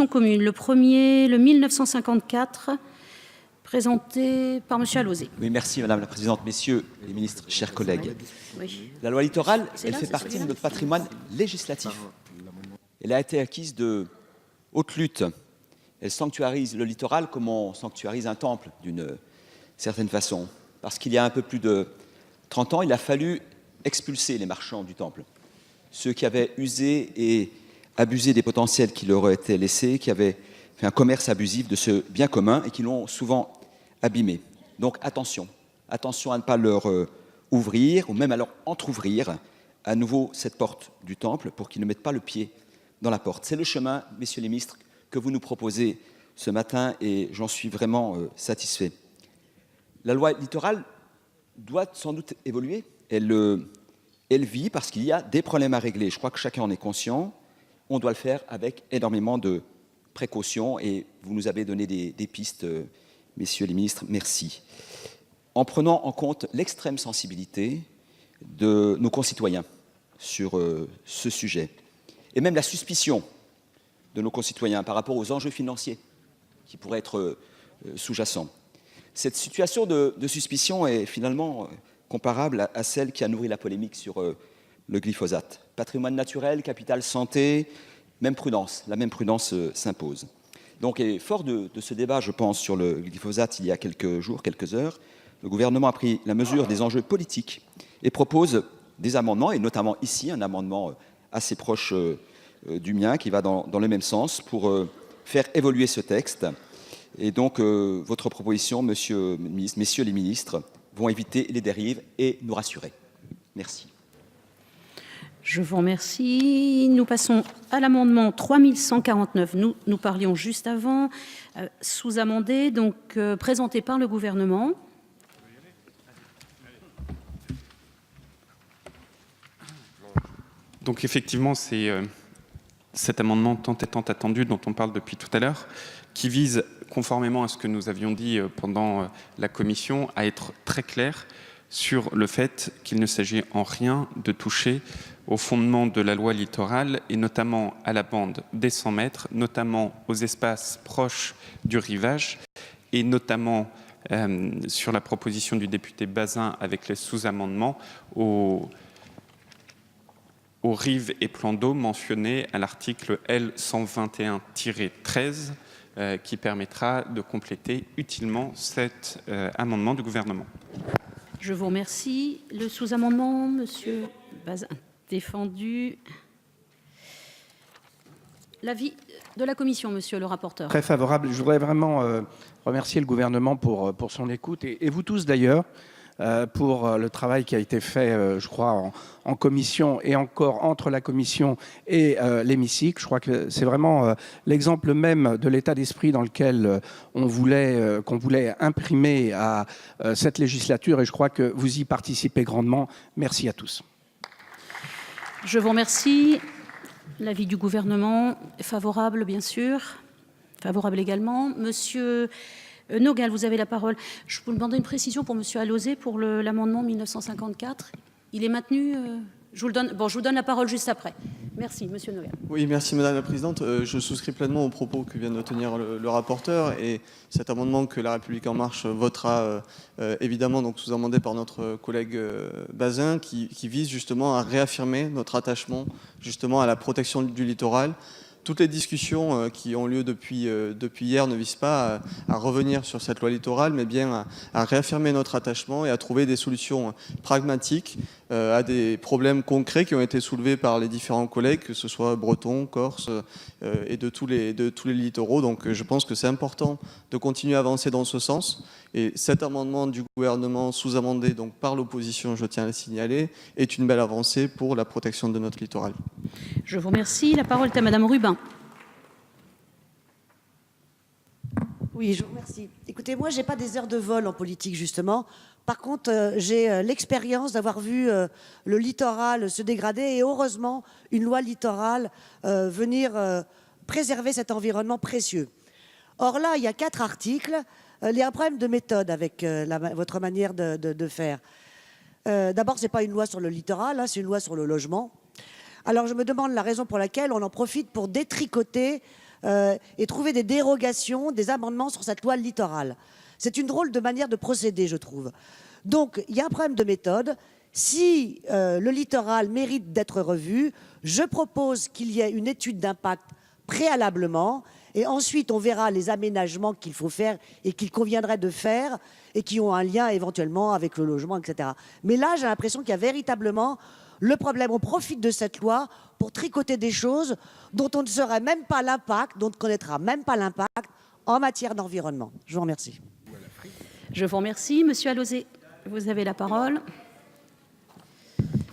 Commune. Le premier, le 1954, présenté par M. Alauzet. Oui, merci Madame la Présidente, Messieurs les ministres, chers collègues. Oui. La loi littorale, elle là, fait c'est partie de celui-là notre patrimoine législatif. Elle a été acquise de haute lutte. Elle sanctuarise le littoral comme on sanctuarise un temple d'une certaine façon. Parce qu'il y a un peu plus de 30 ans, il a fallu expulser les marchands du temple. Ceux qui avaient usé et abusé des potentiels qui leur étaient laissés, qui avaient fait un commerce abusif de ce bien commun et qui l'ont souvent abîmé. Donc attention à ne pas leur ouvrir ou même à leur entr'ouvrir à nouveau cette porte du temple pour qu'ils ne mettent pas le pied dans la porte. C'est le chemin, messieurs les ministres, que vous nous proposez ce matin et j'en suis vraiment satisfait. La loi littorale doit sans doute évoluer. Elle vit parce qu'il y a des problèmes à régler. Je crois que chacun en est conscient. On doit le faire avec énormément de précautions et vous nous avez donné des pistes, messieurs les ministres, merci. En prenant en compte l'extrême sensibilité de nos concitoyens sur ce sujet et même la suspicion de nos concitoyens par rapport aux enjeux financiers qui pourraient être sous-jacents. Cette situation de suspicion est finalement comparable à celle qui a nourri la polémique sur le glyphosate. Patrimoine naturel, capital santé, même prudence, la même prudence s'impose. Donc, et fort de ce débat, je pense, sur le glyphosate il y a quelques jours, quelques heures, le gouvernement a pris la mesure des enjeux politiques et propose des amendements, et notamment ici, un amendement assez proche du mien, qui va dans le même sens, pour faire évoluer ce texte. Et donc, votre proposition, messieurs les ministres, vont éviter les dérives et nous rassurer. Merci. Je vous remercie. Nous passons à l'amendement 3149. Nous parlions juste avant, sous-amendé, donc présenté par le gouvernement. Donc effectivement, c'est cet amendement tant et tant attendu dont on parle depuis tout à l'heure, qui vise, conformément à ce que nous avions dit pendant la commission, à être très clair sur le fait qu'il ne s'agit en rien de toucher au fondement de la loi littorale et notamment à la bande des 100 mètres, notamment aux espaces proches du rivage et notamment sur la proposition du député Bazin avec les sous-amendements aux rives et plans d'eau mentionnés à l'article L121-13 qui permettra de compléter utilement cet amendement du gouvernement. Je vous remercie. Le sous-amendement, monsieur Bazin, défendu. L'avis de la commission, monsieur le rapporteur. Très favorable. Je voudrais vraiment remercier le gouvernement pour son écoute et vous tous d'ailleurs pour le travail qui a été fait, je crois, en commission et encore entre la commission et l'hémicycle. Je crois que c'est vraiment l'exemple même de l'état d'esprit dans lequel qu'on voulait imprimer à cette législature et je crois que vous y participez grandement. Merci à tous. Je vous remercie. L'avis du gouvernement est favorable, bien sûr. Favorable également. Monsieur Nogal, vous avez la parole. Je vous demande une précision pour monsieur Alauzet pour l'amendement 1954. Il est maintenu je vous donne la parole juste après. Merci, monsieur Nogal. Oui, merci Madame la Présidente. Je souscris pleinement aux propos que vient de tenir le rapporteur et cet amendement que La République En Marche votera évidemment donc sous-amendé par notre collègue Bazin qui vise justement à réaffirmer notre attachement justement à la protection du littoral. Toutes les discussions qui ont lieu depuis hier ne visent pas à revenir sur cette loi littorale, mais bien à réaffirmer notre attachement et à trouver des solutions pragmatiques à des problèmes concrets qui ont été soulevés par les différents collègues, que ce soit bretons, corses et de tous les littoraux. Donc je pense que c'est important de continuer à avancer dans ce sens. Et cet amendement du gouvernement sous-amendé donc par l'opposition, je tiens à le signaler, est une belle avancée pour la protection de notre littoral. Je vous remercie. La parole est à Madame Rubin. Oui, je vous remercie. Écoutez, moi, je n'ai pas des heures de vol en politique, justement. Par contre, j'ai l'expérience d'avoir vu le littoral se dégrader et heureusement, une loi littorale venir préserver cet environnement précieux. Or là, il y a 4 articles. Il y a un problème de méthode avec votre manière de faire. D'abord, ce n'est pas une loi sur le littoral, hein, c'est une loi sur le logement. Alors, je me demande la raison pour laquelle on en profite pour détricoter et trouver des dérogations, des amendements sur cette loi littorale. C'est une drôle de manière de procéder, je trouve. Donc, il y a un problème de méthode. Si le littoral mérite d'être revu, je propose qu'il y ait une étude d'impact préalablement, et ensuite on verra les aménagements qu'il faut faire et qu'il conviendrait de faire, et qui ont un lien éventuellement avec le logement, etc. Mais là, j'ai l'impression qu'il y a véritablement le problème. On profite de cette loi pour tricoter des choses dont on ne saurait même pas l'impact, dont on ne connaîtra même pas l'impact en matière d'environnement. Je vous remercie. Je vous remercie. Monsieur Alauzet, vous avez la parole.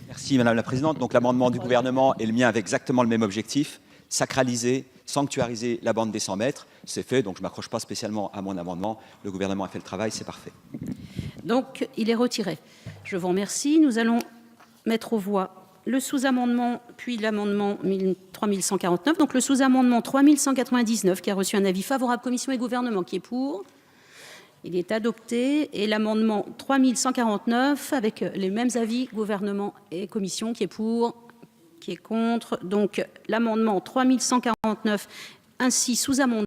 Merci Madame la Présidente. Donc l'amendement du gouvernement et le mien avaient exactement le même objectif, sacraliser, sanctuariser la bande des 100 mètres. C'est fait, donc je ne m'accroche pas spécialement à mon amendement. Le gouvernement a fait le travail, c'est parfait. Donc, il est retiré. Je vous remercie. Nous allons mettre aux voix le sous-amendement, puis l'amendement 3149. Donc, le sous-amendement 3199, qui a reçu un avis favorable Commission et Gouvernement, qui est pour. Il est adopté. Et l'amendement 3149, avec les mêmes avis Gouvernement et Commission, qui est pour, qui est contre. Donc, l'amendement 3149, ainsi sous-amendé,